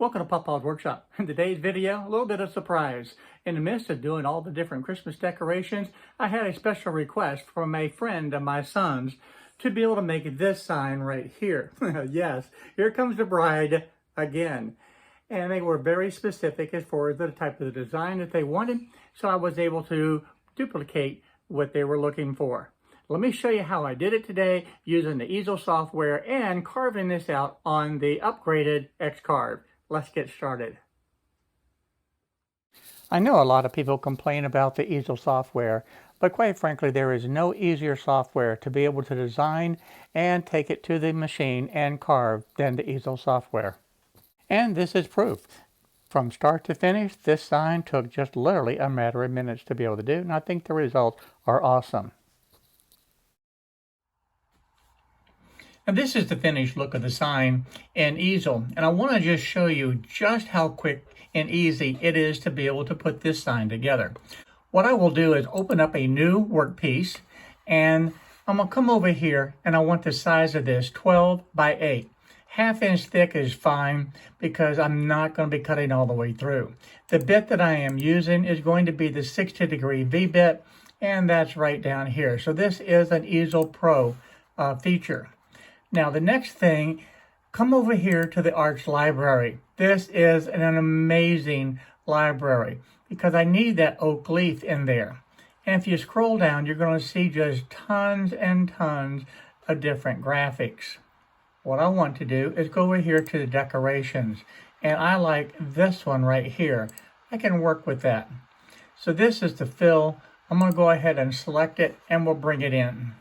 Welcome to Papa's Workshop. In today's video, a little bit of surprise. In the midst of doing all the different Christmas decorations, I had a special request from a friend of my son's to be able to make this sign right here. Yes, here comes the bride again. And they were very specific as far as the type of design that they wanted, so I was able to duplicate what they were looking for. Let me show you how I did it today using the Easel software and carving this out on the upgraded Xcarve. Let's get started. I know a lot of people complain about the Easel software, but quite frankly, there is no easier software to be able to design and take it to the machine and carve than the Easel software. And this is proof. From start to finish, this sign took just literally a matter of minutes to be able to do, and I think the results are awesome. And this is the finished look of the sign in Easel, and I want to just show you just how quick and easy it is to be able to put this sign together. What I will do is open up a new workpiece, and I'm going to come over here, and I want the size of this 12 by 8. Half-inch thick is fine because I'm not going to be cutting all the way through. The bit that I am using is going to be the 60-degree V-bit, and that's right down here. So this is an Easel Pro feature. Now the next thing, come over here to the Arch Library. This is an amazing library because I need that oak leaf in there. And if you scroll down, you're going to see just tons and tons of different graphics. What I want to do is go over here to the decorations, and I like this one right here. I can work with that. So this is the fill. I'm going to go ahead and select it, and we'll bring it in.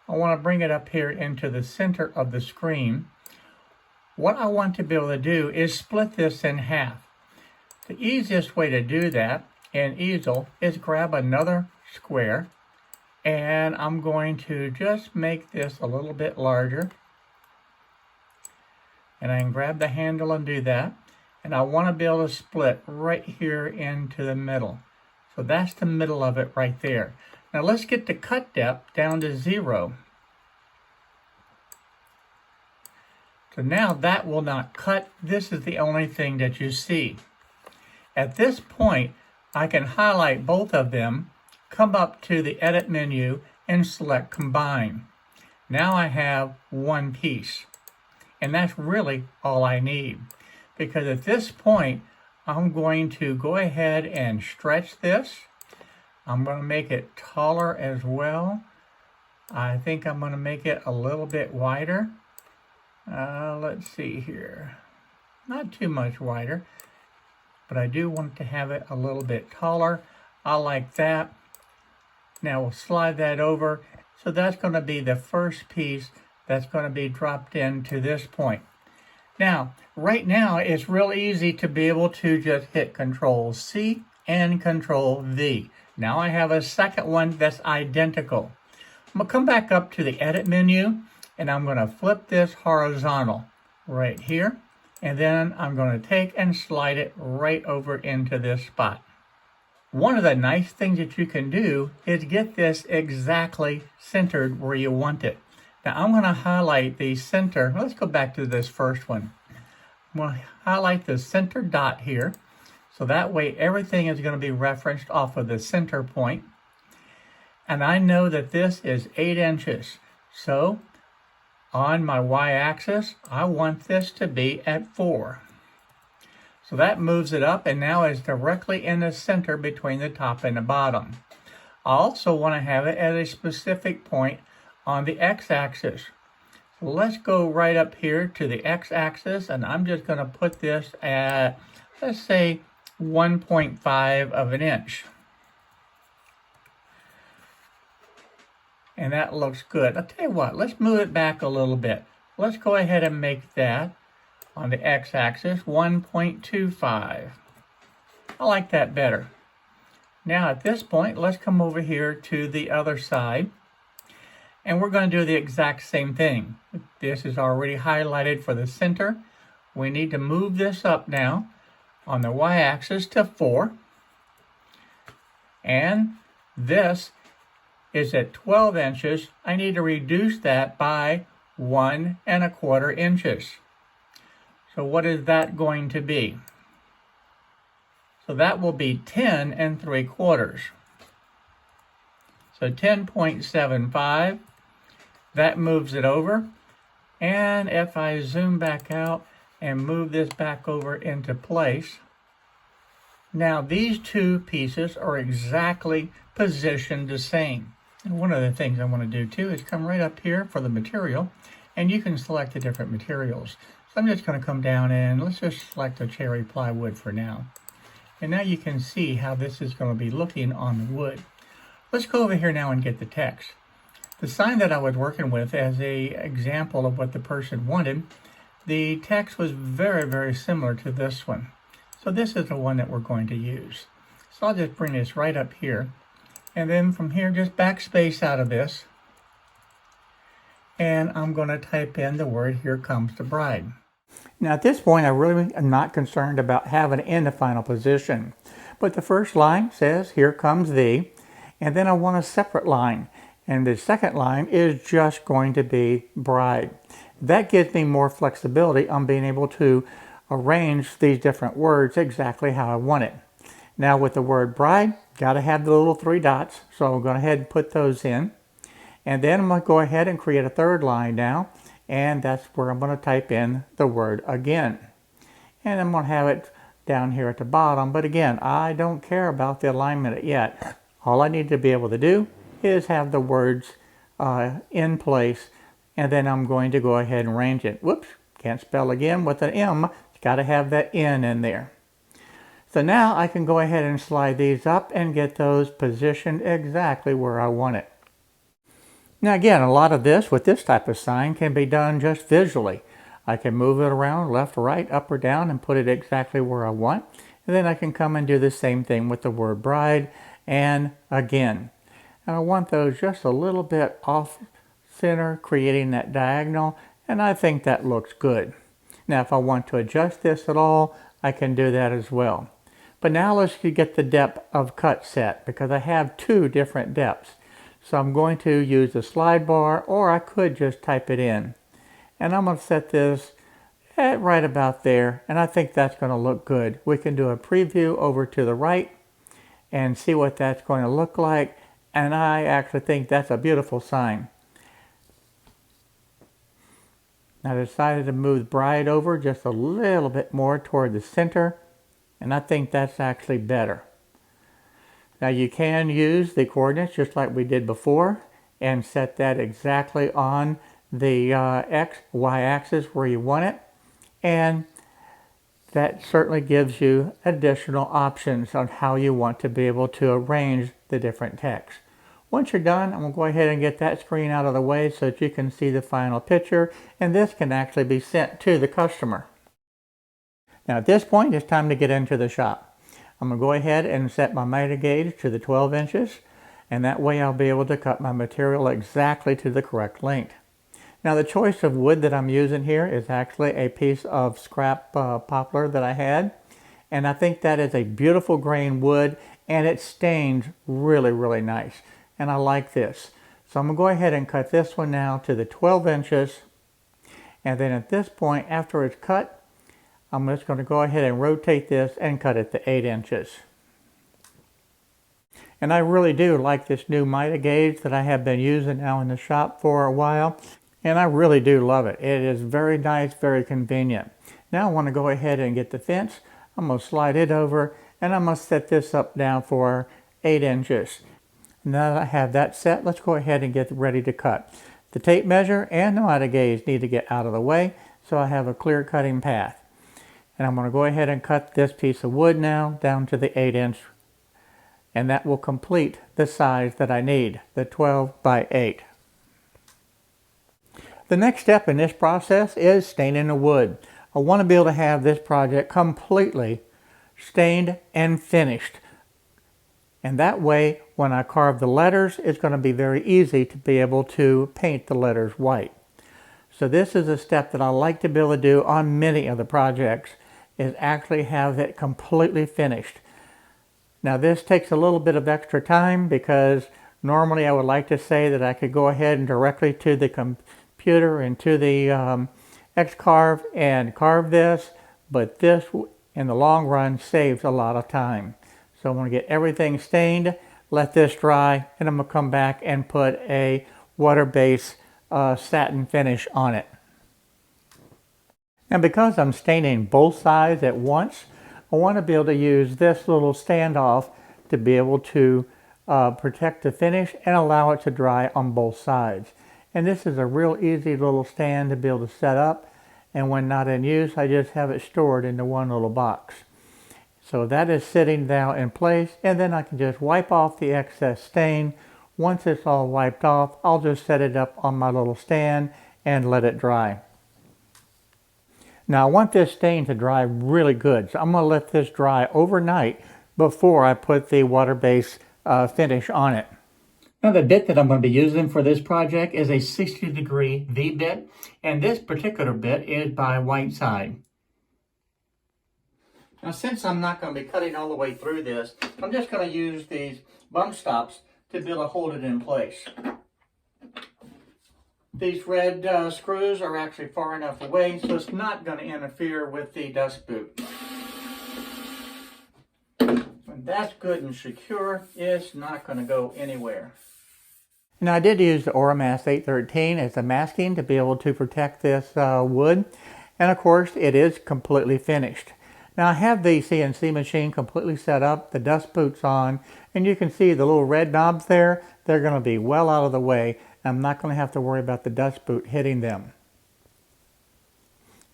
I want to bring it up here into the center of the screen. What I want to be able to do is split this in half. The easiest way to do that in Easel is grab another square, and I'm going to just make this a little bit larger. And I can grab the handle and do that. And I want to be able to split right here into the middle. So that's the middle of it right there. Now let's get the cut depth down to 0. So now that will not cut. This is the only thing that you see. At this point, I can highlight both of them, come up to the edit menu and select combine. Now I have one piece. And that's really all I need. Because at this point, I'm going to go ahead and stretch this. I'm going to make it taller as well. I think I'm going to make it a little bit wider. Let's see here. Not too much wider, but I do want to have it a little bit taller. I like that. Now we'll slide that over. So that's going to be the first piece that's going to be dropped into this point. Now, right now, it's real easy to be able to just hit Control-C and Control-V. Now I have a second one that's identical. I'm going to come back up to the Edit menu, and I'm going to flip this horizontal right here, and then I'm going to take and slide it right over into this spot. One of the nice things that you can do is get this exactly centered where you want it. Now I'm going to highlight the center. Let's go back to this first one. I'm going to highlight the center dot here. So that way everything is going to be referenced off of the center point. And I know that this is 8 inches. So on my y-axis, I want this to be at 4. So that moves it up, and now it's directly in the center between the top and the bottom. I also want to have it at a specific point on the x-axis. So let's go right up here to the x-axis, and I'm just going to put this at, let's say, 1.5 of an inch. And that looks good. I'll tell you what, let's move it back a little bit. Let's go ahead and make that on the x-axis 1.25. I like that better. Now at this point, let's come over here to the other side. And we're going to do the exact same thing. This is already highlighted for the center. We need to move this up now on the y-axis to 4. And this is at 12 inches. I need to reduce that by 1 1/4 inches. So what is that going to be? So that will be 10 3/4. So 10.75, that moves it over. And if I zoom back out and move this back over into place, now these two pieces are exactly positioned the same. And one of the things I want to do too is come right up here for the material, and you can select the different materials. So I'm just going to come down and let's just select a cherry plywood for now. And now you can see how this is going to be looking on the wood. Let's go over here now and get the text. The sign that I was working with as an example of what the person wanted, the text was very, very similar to this one. So this is the one that we're going to use. So I'll just bring this right up here. And then from here, just backspace out of this. And I'm going to type in the word, "Here comes the bride." Now at this point, I really am not concerned about having it in the final position. But the first line says, "Here comes thee." And then I want a separate line. And the second line is just going to be bride. That gives me more flexibility on being able to arrange these different words exactly how I want it. Now with the word bride, got to have the little 3 dots. So I'm going to go ahead and put those in. And then I'm going to go ahead and create a third line now. And that's where I'm going to type in the word again. And I'm going to have it down here at the bottom. But again, I don't care about the alignment yet. All I need to be able to do is have the words in place, and then I'm going to go ahead and arrange it. Whoops, can't spell again with an M. It's got to have that N in there. So now I can go ahead and slide these up and get those positioned exactly where I want it. Now again, a lot of this with this type of sign can be done just visually. I can move it around left, right, up or down and put it exactly where I want. And then I can come and do the same thing with the word bride and again. And I want those just a little bit off center, creating that diagonal, and I think that looks good. Now if I want to adjust this at all, I can do that as well. But now let's get the depth of cut set, because I have 2 different depths. So I'm going to use the slide bar, or I could just type it in. And I'm going to set this at right about there, and I think that's going to look good. We can do a preview over to the right and see what that's going to look like. And I actually think that's a beautiful sign. I decided to move bride over just a little bit more toward the center, and I think that's actually better. Now you can use the coordinates just like we did before and set that exactly on the X, Y axis where you want it. And that certainly gives you additional options on how you want to be able to arrange the different text. Once you're done, I'm going to go ahead and get that screen out of the way so that you can see the final picture, and this can actually be sent to the customer. Now at this point, it's time to get into the shop. I'm going to go ahead and set my miter gauge to the 12 inches, and that way I'll be able to cut my material exactly to the correct length. Now the choice of wood that I'm using here is actually a piece of scrap poplar that I had, and I think that is a beautiful grain wood, and it stains really, really nice, and I like this. So I'm going to go ahead and cut this one now to the 12 inches, and then at this point, after it's cut, I'm just going to go ahead and rotate this and cut it to 8 inches. And I really do like this new miter gauge that I have been using now in the shop for a while. And I really do love it. It is very nice, very convenient. Now I want to go ahead and get the fence. I'm going to slide it over, and I'm going to set this up down for 8 inches. Now that I have that set, let's go ahead and get ready to cut. The tape measure and the miter gauge need to get out of the way so I have a clear cutting path. And I'm going to go ahead and cut this piece of wood now down to the 8-inch. And that will complete the size that I need, the 12 by 8. The next step in this process is staining the wood. I want to be able to have this project completely stained and finished. And that way, when I carve the letters, it's going to be very easy to be able to paint the letters white. So this is a step that I like to be able to do on many of the projects, is actually have it completely finished. Now this takes a little bit of extra time because normally I would like to say that I could go ahead and directly to the computer and to the X-carve and carve this, but this in the long run saves a lot of time. So I'm going to get everything stained, let this dry, and I'm going to come back and put a water-based satin finish on it. Now because I'm staining both sides at once, I want to be able to use this little standoff to be able to protect the finish and allow it to dry on both sides. And this is a real easy little stand to be able to set up, and when not in use I just have it stored into one little box. So that is sitting now in place, and then I can just wipe off the excess stain. Once it's all wiped off, I'll just set it up on my little stand and let it dry. Now I want this stain to dry really good, so I'm going to let this dry overnight before I put the water-based finish on it. Now the bit that I'm going to be using for this project is a 60-degree V-bit, and this particular bit is by Whiteside. Now since I'm not going to be cutting all the way through this, I'm just going to use these bump stops to be able to hold it in place. These red screws are actually far enough away so it's not going to interfere with the dust boot. When that's good and secure, it's not going to go anywhere. Now I did use the Oramask 813 as a masking to be able to protect this wood, and of course it is completely finished. Now I have the CNC machine completely set up, the dust boot's on, and you can see the little red knobs there. They're going to be well out of the way. I'm not going to have to worry about the dust boot hitting them.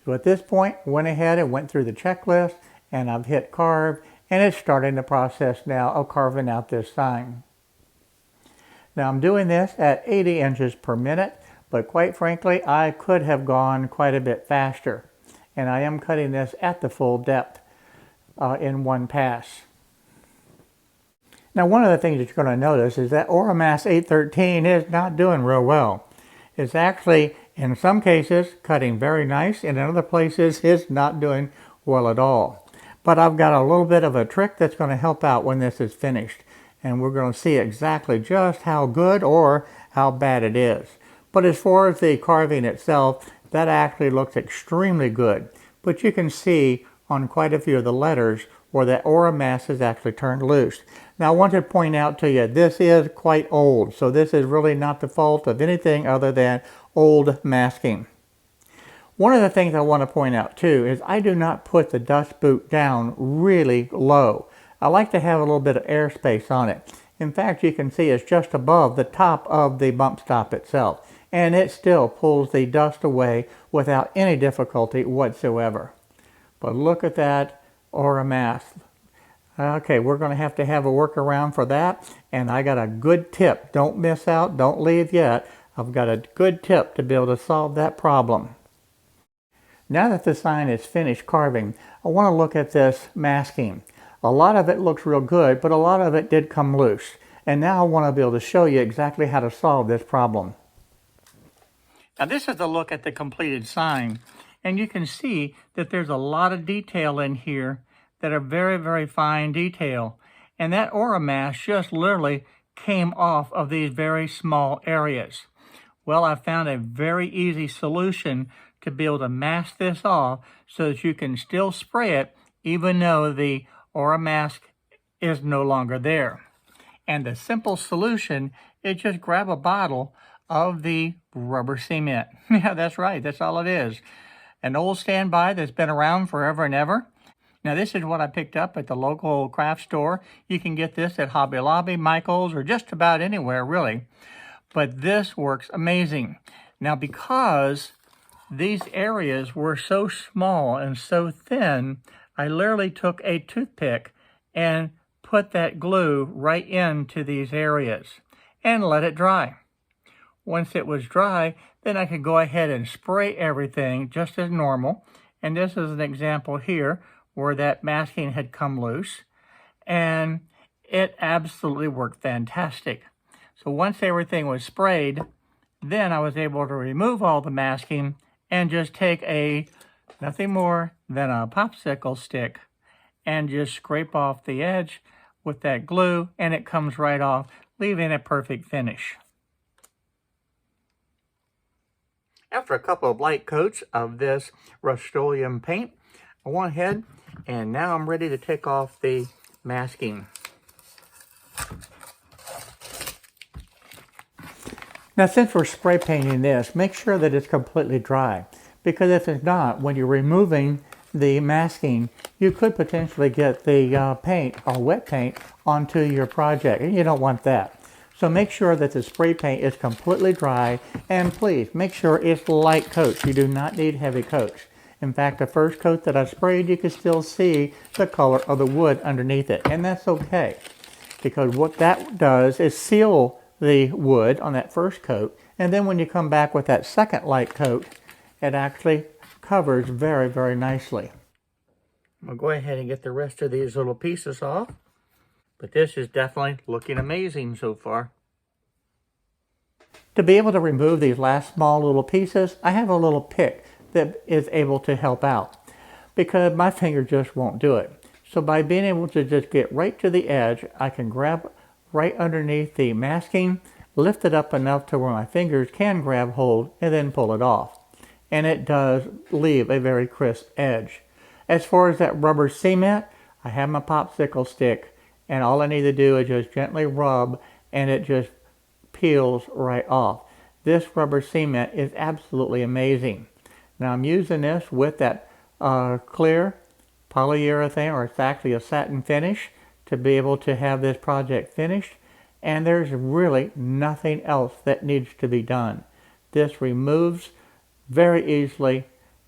So at this point, I went ahead and went through the checklist, and I've hit carve, and it's starting the process now of carving out this sign. Now I'm doing this at 80 inches per minute, but quite frankly, I could have gone quite a bit faster. And I am cutting this at the full depth in one pass. Now one of the things that you're going to notice is that Oramask 813 is not doing real well. It's actually, in some cases, cutting very nice, and in other places, it's not doing well at all. But I've got a little bit of a trick that's going to help out when this is finished. And we're going to see exactly just how good or how bad it is. But as far as the carving itself, that actually looks extremely good. But you can see on quite a few of the letters where that Oramask is actually turned loose. Now I want to point out to you, this is quite old, so this is really not the fault of anything other than old masking. One of the things I want to point out too is I do not put the dust boot down really low. I like to have a little bit of airspace on it. In fact, you can see it's just above the top of the bump stop itself, and it still pulls the dust away without any difficulty whatsoever. But look at that Oramask. Okay, we're going to have a workaround for that, and I got a good tip. Don't miss out, don't leave yet. I've got a good tip to be able to solve that problem. Now that the sign is finished carving, I want to look at this masking. A lot of it looks real good, but a lot of it did come loose. And now I want to be able to show you exactly how to solve this problem. Now this is a look at the completed sign, and you can see that there's a lot of detail in here that are very, very fine detail. And that Oramask just literally came off of these very small areas. Well, I found a very easy solution to be able to mask this off so that you can still spray it even though the Oramask is no longer there. And the simple solution is just grab a bottle of the rubber cement. Yeah, that's right, that's all it is. An old standby that's been around forever and ever. Now this is what I picked up at the local craft store. You can get this at Hobby Lobby, Michael's, or just about anywhere really. But this works amazing. Now because these areas were so small and so thin, I literally took a toothpick and put that glue right into these areas and let it dry. Once it was dry, then I could go ahead and spray everything just as normal. And this is an example here where that masking had come loose, and it absolutely worked fantastic. So once everything was sprayed, then I was able to remove all the masking and just take nothing more than a popsicle stick and just scrape off the edge with that glue, and it comes right off, leaving a perfect finish. After a couple of light coats of this Rust-Oleum paint, I went ahead and now I'm ready to take off the masking. Now, since we're spray painting this, make sure that it's completely dry, because if it's not, when you're removing the masking, you could potentially get the paint or wet paint onto your project, and you don't want that. So make sure that the spray paint is completely dry, and please make sure it's light coats. You do not need heavy coats. In fact, the first coat that I sprayed, you can still see the color of the wood underneath it, and that's okay, because what that does is seal the wood on that first coat, and then when you come back with that second light coat, it actually covers very, very nicely. I'll go ahead and get the rest of these little pieces off, but this is definitely looking amazing so far. To be able to remove these last small little pieces, I have a little pick that is able to help out, because my finger just won't do it. So by being able to just get right to the edge, I can grab right underneath the masking, lift it up enough to where my fingers can grab hold, and then pull it off. And it does leave a very crisp edge. As far as that rubber cement, I have my popsicle stick, and all I need to do is just gently rub, and it just peels right off. This rubber cement is absolutely amazing. Now I'm using this with that clear polyurethane, or it's actually a satin finish, to be able to have this project finished, and there's really nothing else that needs to be done. This removes very easily.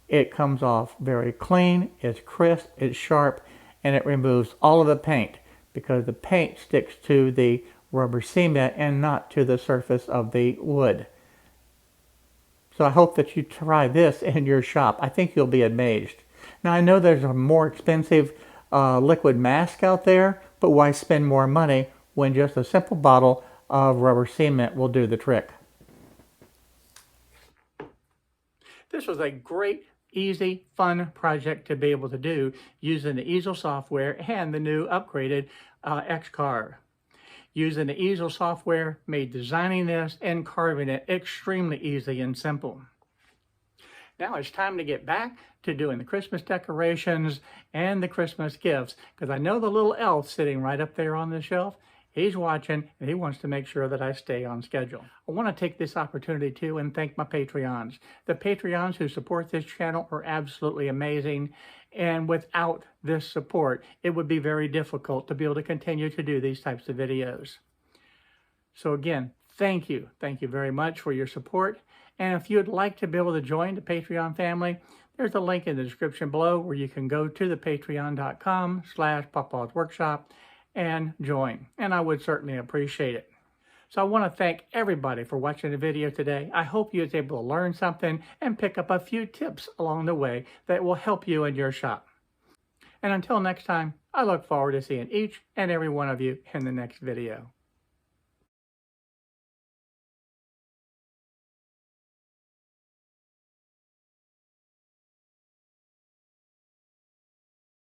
It comes off very clean, it's crisp, it's sharp, and it removes all of the paint, because the paint sticks to the rubber cement and not to the surface of the wood. So I hope that you try this in your shop. I think you'll be amazed. Now I know there's a more expensive liquid mask out there, but why spend more money when just a simple bottle of rubber cement will do the trick? This was a great, easy, fun project to be able to do using the Easel software and the new upgraded X-Carve. Using the Easel software made designing this and carving it extremely easy and simple. Now it's time to get back to doing the Christmas decorations and the Christmas gifts, because I know the little elf sitting right up there on the shelf, he's watching and he wants to make sure that I stay on schedule. I want to take this opportunity too and thank my Patreons. The Patreons who support this channel are absolutely amazing, and without this support, it would be very difficult to be able to continue to do these types of videos. So again, thank you. Thank you very much for your support. And if you'd like to be able to join the Patreon family, there's a link in the description below where you can go to the patreon.com/PawPawsWorkshop and join. And I would certainly appreciate it. So I want to thank everybody for watching the video today. I hope you was able to learn something and pick up a few tips along the way that will help you in your shop. And until next time, I look forward to seeing each and every one of you in the next video.